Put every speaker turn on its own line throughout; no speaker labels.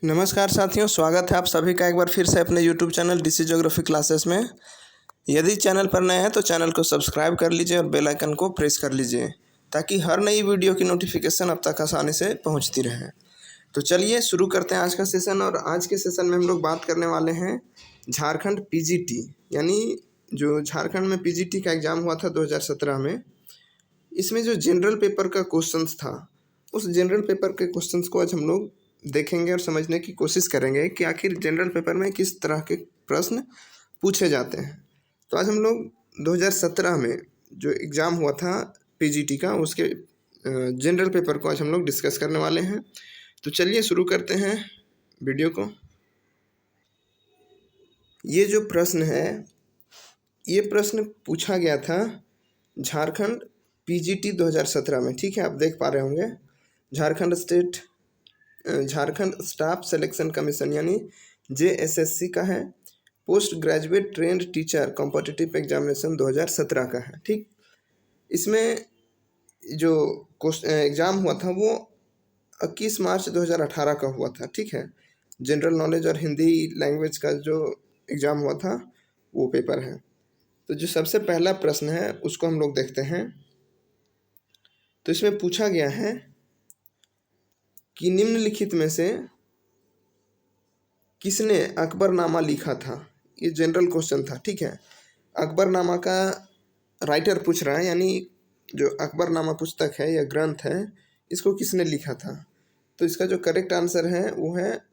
नमस्कार साथियों, स्वागत है आप सभी का एक बार फिर से अपने YouTube channel DC geography classes में। यदि चैनल पर नए हैं तो चैनल को सब्सक्राइब कर लीजिए और बेल आइकन को प्रेस कर लीजिए ताकि हर नई वीडियो की नोटिफिकेशन अब तक आसानी से पहुंचती रहे। तो चलिए शुरू करते हैं आज का सेशन। और आज के सेशन में हम लोग बात करने वाले हैं झारखंड पीजीटी, यानी जो झारखंड में पीजीटी का एग्ज़ाम हुआ था 2017 में। इसमें जो जनरल पेपर का क्वेश्चंस था, उस जनरल पेपर के क्वेश्चंस को आज हम लोग देखेंगे और समझने की कोशिश करेंगे कि आखिर जनरल पेपर में किस तरह के प्रश्न पूछे जाते हैं। तो आज हम लोग 2017 में जो एग्ज़ाम हुआ था पीजीटी का, उसके जनरल पेपर को आज हम लोग डिस्कस करने वाले हैं। तो चलिए शुरू करते हैं वीडियो को। ये जो प्रश्न है, ये प्रश्न पूछा गया था झारखंड पीजीटी 2017 में। ठीक है, आप देख पा रहे होंगे झारखंड स्टाफ सिलेक्शन कमीशन यानी जेएसएससी का है। Post graduate trained teacher competitive examination 2017 का है। ठीक, इसमें जो एग्ज़ाम हुआ था वो 21 मार्च 2018 का हुआ था। ठीक है, जनरल नॉलेज और हिंदी लैंग्वेज का जो एग्ज़ाम हुआ था वो पेपर है। तो जो सबसे पहला प्रश्न है उसको हम लोग देखते हैं। तो इसमें पूछा गया है कि निम्नलिखित में से किसने अकबरनामा लिखा था। ये जनरल क्वेश्चन था। ठीक है, अकबरनामा का राइटर पूछ रहा है, यानी जो अकबरनामा पुस्तक है या ग्रंथ है, इसको किसने लिखा था। तो इसका जो करेक्ट आंसर है वो है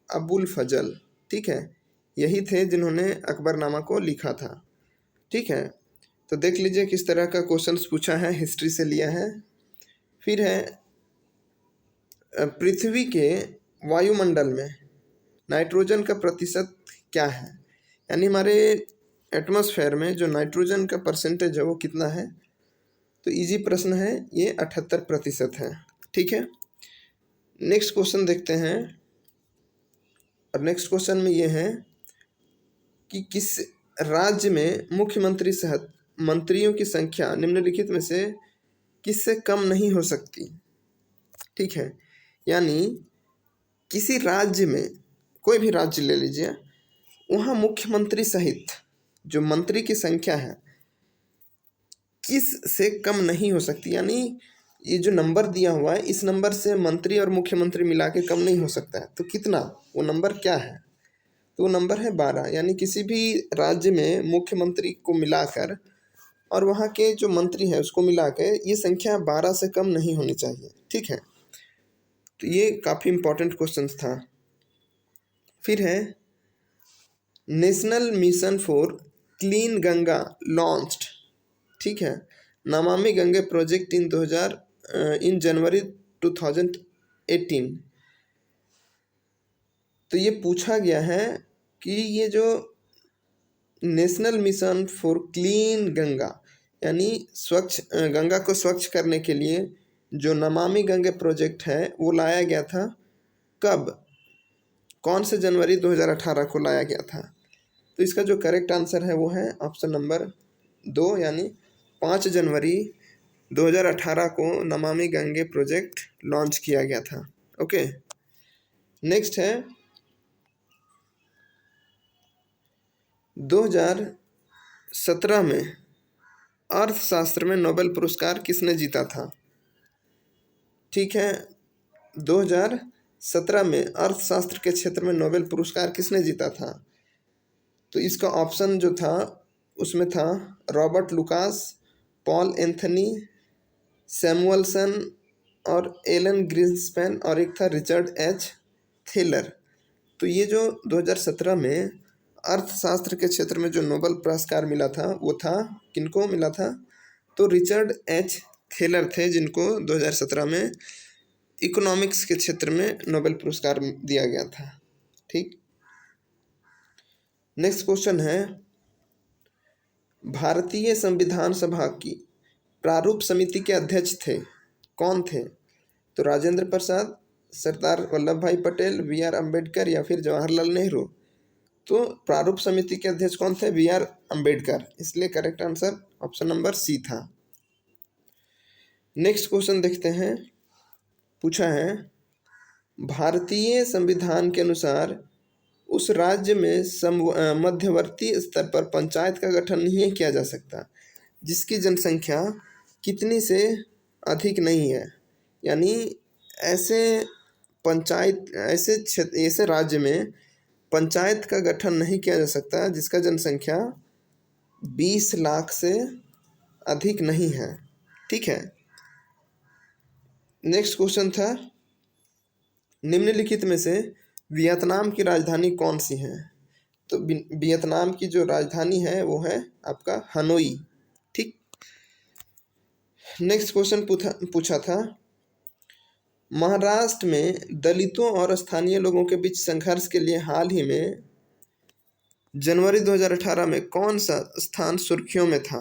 अबुल फजल। ठीक है, यही थे जिन्होंने अकबरनामा को लिखा था। ठीक है, तो देख लीजिए किस तरह का क्वेश्चन पूछा है, हिस्ट्री से लिया है। फिर है पृथ्वी के वायुमंडल में नाइट्रोजन का प्रतिशत क्या है, यानी हमारे एटमॉस्फेयर में जो नाइट्रोजन का परसेंटेज है वो कितना है। तो इजी प्रश्न है ये, 78% है। ठीक है, नेक्स्ट क्वेश्चन देखते हैं। और नेक्स्ट क्वेश्चन में ये है कि किस राज्य में मुख्यमंत्री सहित मंत्रियों की संख्या निम्नलिखित में से किससे कम नहीं हो सकती। ठीक है, यानी किसी राज्य में, कोई भी राज्य ले लीजिए, वहाँ मुख्यमंत्री सहित जो मंत्री की संख्या है किस से कम नहीं हो सकती। यानी ये जो नंबर दिया हुआ है, इस नंबर से मंत्री और मुख्यमंत्री मिला के कम नहीं हो सकता है। तो कितना, वो नंबर क्या है। तो वो नंबर है 12। यानी किसी भी राज्य में मुख्यमंत्री को मिलाकर और वहाँ के जो मंत्री है उसको मिला के ये संख्या 12 से कम नहीं होनी चाहिए। ठीक है, तो ये काफ़ी इम्पोर्टेंट क्वेश्चन था। फिर है national mission for clean Ganga launched. ठीक है, नमामि गंगे प्रोजेक्ट इन जनवरी 2018। तो ये पूछा गया है कि ये जो national mission for clean Ganga यानी स्वच्छ गंगा को स्वच्छ करने के लिए जो नमामि गंगे प्रोजेक्ट है वो लाया गया था कब, कौन से जनवरी 2018 को लाया गया था। तो इसका जो करेक्ट आंसर है वो है ऑप्शन नंबर 2, यानी 5 जनवरी 2018 को नमामि गंगे प्रोजेक्ट लॉन्च किया गया था। ओके, नेक्स्ट है 2017 में अर्थशास्त्र में नोबेल पुरस्कार किसने जीता था। ठीक है, 2017 में अर्थशास्त्र के क्षेत्र में नोबेल पुरस्कार किसने जीता था। तो इसका ऑप्शन जो था उसमें था Robert Lucas, Paul Anthony, Samuelson और एलन ग्रीन्सपैन, और एक था रिचर्ड एच थेलर। तो ये जो 2017 में अर्थशास्त्र के क्षेत्र में जो नोबेल पुरस्कार मिला था वो था, किनको मिला था, तो रिचर्ड एच थेलर थे जिनको 2017 में इकोनॉमिक्स के क्षेत्र में नोबेल पुरस्कार दिया गया था। ठीक, नेक्स्ट क्वेश्चन है भारतीय संविधान सभा की प्रारूप समिति के अध्यक्ष थे, कौन थे। तो राजेंद्र प्रसाद, सरदार वल्लभ भाई पटेल, BR अम्बेडकर या फिर जवाहरलाल नेहरू। तो प्रारूप समिति के अध्यक्ष कौन थे, BR अम्बेडकर, इसलिए correct answer option number C था। नेक्स्ट क्वेश्चन देखते हैं। पूछा है भारतीय संविधान के अनुसार उस राज्य में मध्यवर्ती स्तर पर पंचायत का गठन नहीं किया जा सकता जिसकी जनसंख्या कितनी से अधिक नहीं है। यानी ऐसे ऐसे राज्य में पंचायत का गठन नहीं किया जा सकता जिसका जनसंख्या 20 लाख से अधिक नहीं है। ठीक है। नेक्स्ट क्वेश्चन था, निम्नलिखित में से वियतनाम की राजधानी कौन सी है? तो वियतनाम की जो राजधानी है वो है आपका हनोई। ठीक। नेक्स्ट क्वेश्चन पूछा था, महाराष्ट्र में दलितों और स्थानीय लोगों के बीच संघर्ष के लिए हाल ही में जनवरी 2018 में कौन सा स्थान सुर्खियों में था?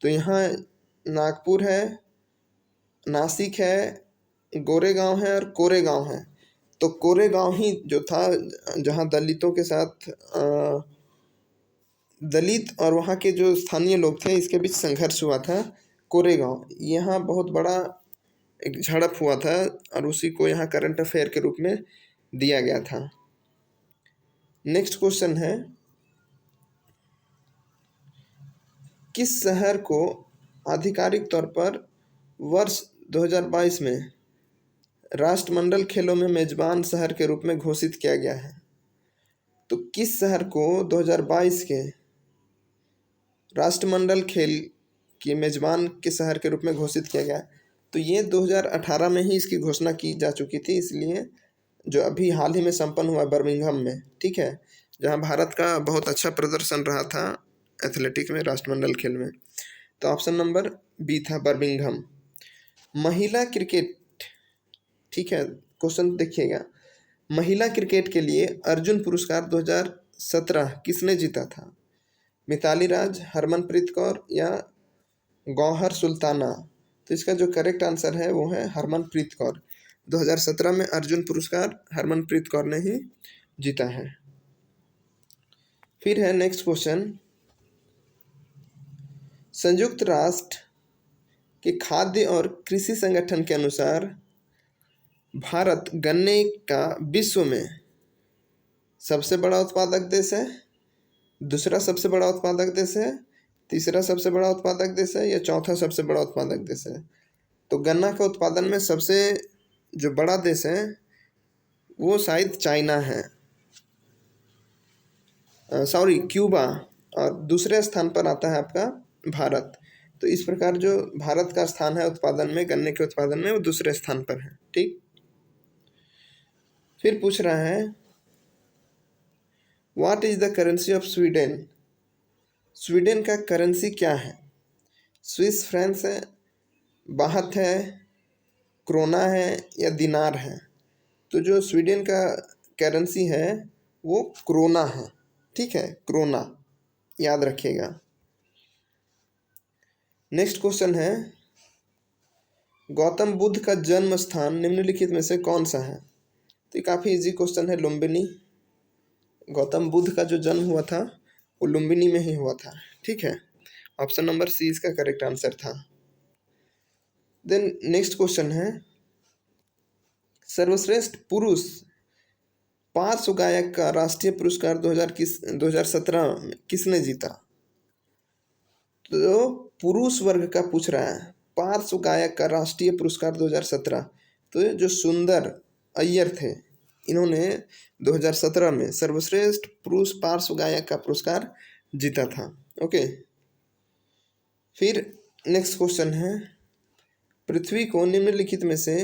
तो यहाँ नागपुर है, नासिक है, गोरेगांव है और कोरेगांव है। तो कोरेगांव ही जो था जहाँ दलितों के साथ दलित और वहाँ के जो स्थानीय लोग थे इसके बीच संघर्ष हुआ था। कोरेगांव यहाँ बहुत बड़ा एक झड़प हुआ था और उसी को यहाँ करंट अफेयर के रूप में दिया गया था। नेक्स्ट क्वेश्चन है, किस शहर को आधिकारिक तौर पर वर्ष 2022 में राष्ट्रमंडल खेलों में मेजबान शहर के रूप में घोषित किया गया है? तो किस शहर को 2022 के राष्ट्रमंडल खेल की मेजबान के शहर के रूप में घोषित किया गया? तो ये 2018 में ही इसकी घोषणा की जा चुकी थी, इसलिए जो अभी हाल ही में संपन्न हुआ बर्मिंघम में, ठीक है, जहां भारत का बहुत अच्छा प्रदर्शन रहा था एथलेटिक्स में राष्ट्रमंडल खेल में। तो ऑप्शन नंबर बी था बर्मिंघम। महिला क्रिकेट, ठीक है, क्वेश्चन देखिएगा, महिला क्रिकेट के लिए अर्जुन पुरस्कार 2017 किसने जीता था? मिताली राज, हरमनप्रीत कौर या गौहर सुल्ताना? तो इसका जो करेक्ट आंसर है वो है हरमनप्रीत कौर। 2017 में अर्जुन पुरस्कार हरमनप्रीत कौर ने ही जीता है। फिर है नेक्स्ट क्वेश्चन, संयुक्त राष्ट्र के खाद्य और कृषि संगठन के अनुसार भारत गन्ने का विश्व में सबसे बड़ा उत्पादक देश है, दूसरा सबसे बड़ा उत्पादक देश है, तीसरा सबसे बड़ा उत्पादक देश है या चौथा सबसे बड़ा उत्पादक देश है? तो गन्ना के उत्पादन में सबसे जो बड़ा देश है वो शायद चाइना है, सॉरी क्यूबा, और दूसरे स्थान पर आता है आपका भारत। तो इस प्रकार जो भारत का स्थान है उत्पादन में, गन्ने के उत्पादन में, वो दूसरे स्थान पर है। ठीक। फिर पूछ रहा है, what is the currency of Sweden? Sweden का करेंसी क्या है? स्विस फ्रैंक है, बाहत है, क्रोना है या दिनार है? तो जो स्वीडन का करेंसी है वो क्रोना है। ठीक है, क्रोना याद रखिएगा। नेक्स्ट क्वेश्चन है, गौतम बुद्ध का जन्म स्थान निम्नलिखित में से कौन सा है? तो ये काफ़ी इजी क्वेश्चन है, लुम्बिनी। गौतम बुद्ध का जो जन्म हुआ था वो लुम्बिनी में ही हुआ था। ठीक है, ऑप्शन नंबर सी इसका करेक्ट आंसर था। देन नेक्स्ट क्वेश्चन है, सर्वश्रेष्ठ पुरुष पार्श्व गायक का राष्ट्रीय पुरस्कार 2017 में किसने जीता? तो पुरुष वर्ग का पूछ रहा है, पार्श्व गायक का राष्ट्रीय पुरस्कार 2017। तो जो सुंदर अय्यर थे इन्होंने 2017 में सर्वश्रेष्ठ पुरुष पार्श्व गायक का पुरस्कार जीता था। ओके। फिर नेक्स्ट क्वेश्चन है, पृथ्वी को निम्नलिखित में से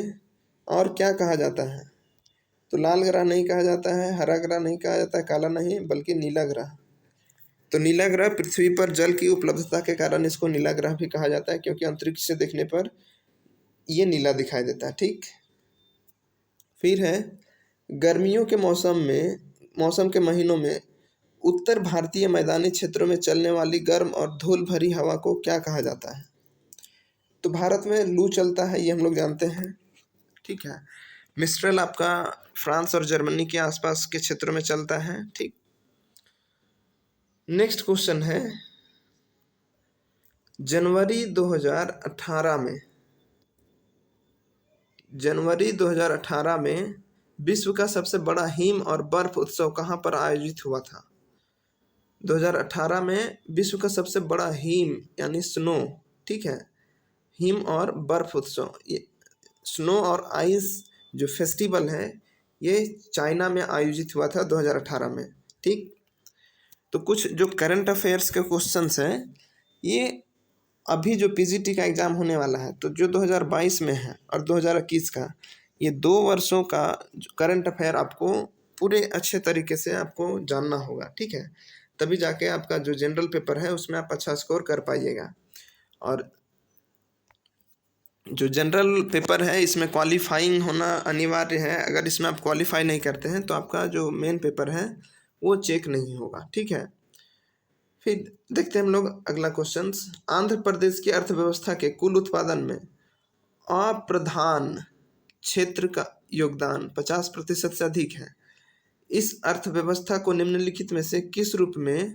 और क्या कहा जाता है? तो लाल ग्रह नहीं कहा जाता है, हरा ग्रह नहीं कहा जाता है, काला नहीं, बल्कि नीला ग्रह। तो नीला ग्रह पृथ्वी पर जल की उपलब्धता के कारण इसको नीला ग्रह भी कहा जाता है, क्योंकि अंतरिक्ष से देखने पर ये नीला दिखाई देता है। ठीक। फिर है, गर्मियों के मौसम के महीनों में उत्तर भारतीय मैदानी क्षेत्रों में चलने वाली गर्म और धूल भरी हवा को क्या कहा जाता है? तो भारत में लू चलता है, ये हम लोग जानते हैं। ठीक है, मिस्ट्रल आपका फ्रांस और जर्मनी के आसपास के क्षेत्रों में चलता है। ठीक। नेक्स्ट क्वेश्चन है, जनवरी 2018 में जनवरी 2018 में विश्व का सबसे बड़ा हिम और बर्फ उत्सव कहाँ पर आयोजित हुआ था? 2018 में विश्व का सबसे बड़ा हिम यानी स्नो, ठीक है, हिम और बर्फ उत्सव, ये स्नो और आइस जो फेस्टिवल है ये चाइना में आयोजित हुआ था 2018 में। ठीक, तो कुछ जो करंट अफेयर्स के क्वेश्चंस हैं, ये अभी जो पीजीटी का एग्ज़ाम होने वाला है, तो जो 2022 में है और 2021 का, ये 2 वर्षों का करंट अफेयर आपको पूरे अच्छे तरीके से आपको जानना होगा, ठीक है, तभी जाके आपका जो जनरल पेपर है उसमें आप अच्छा स्कोर कर पाइएगा। और जो जनरल पेपर है इसमें क्वालिफाइंग होना अनिवार्य है, अगर इसमें आप क्वालिफाई नहीं करते हैं तो आपका जो मेन पेपर है वो चेक नहीं होगा, ठीक है। फिर देखते हैं हम लोग अगला क्वेश्चन। आंध्र प्रदेश की अर्थव्यवस्था के कुल उत्पादन में अप्रधान क्षेत्र का योगदान 50% से अधिक है। इस अर्थव्यवस्था को निम्नलिखित में से किस रूप में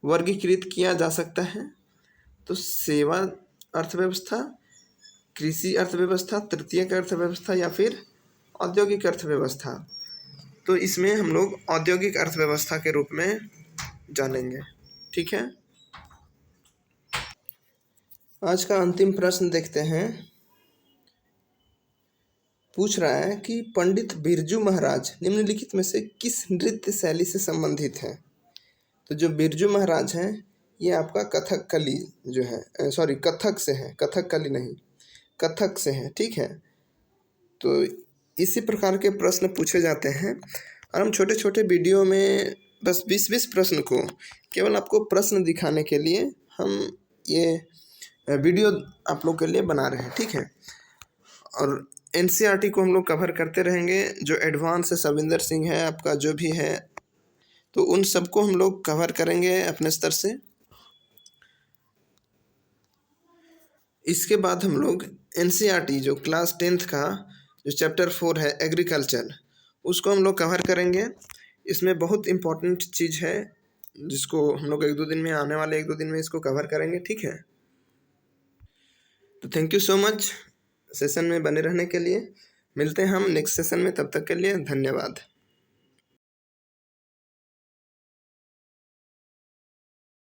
वर्गीकृत किया जा सकता है? तो सेवा अर्थव्यवस्था, कृषि अर्थव्यवस्था, तृतीयक अर्थव्यवस्था या फिर औद्योगिक अर्थव्यवस्था। तो इसमें हम लोग औद्योगिक अर्थव्यवस्था के रूप में जानेंगे, ठीक है। आज का अंतिम प्रश्न देखते हैं। पूछ रहा है कि पंडित बिरजू महाराज निम्नलिखित में से किस नृत्य शैली से संबंधित है? तो जो बिरजू महाराज हैं ये आपका कथकली जो है, सॉरी कथक से है, कथकली नहीं, कथक से है, ठीक है। तो इसी प्रकार के प्रश्न पूछे जाते हैं और हम छोटे छोटे वीडियो में बस 20-20 प्रश्न को केवल आपको प्रश्न दिखाने के लिए हम ये वीडियो आप लोग के लिए बना रहे हैं, ठीक है। और एनसीईआरटी को हम लोग कवर करते रहेंगे, जो एडवांस है, सविंदर सिंह है आपका जो भी है, तो उन सबको हम लोग कवर करेंगे अपने स्तर से। इसके बाद हम लोग एनसीईआरटी जो क्लास 10th का जो चैप्टर 4 है एग्रीकल्चर, उसको हम लोग कवर करेंगे। इसमें बहुत इम्पोर्टेंट चीज़ है जिसको हम लोग 1-2 दिन में, आने वाले 1-2 दिन में इसको कवर करेंगे, ठीक है। तो thank you so much session में बने रहने के लिए। मिलते हैं हम नेक्स्ट सेशन में, तब तक के लिए धन्यवाद।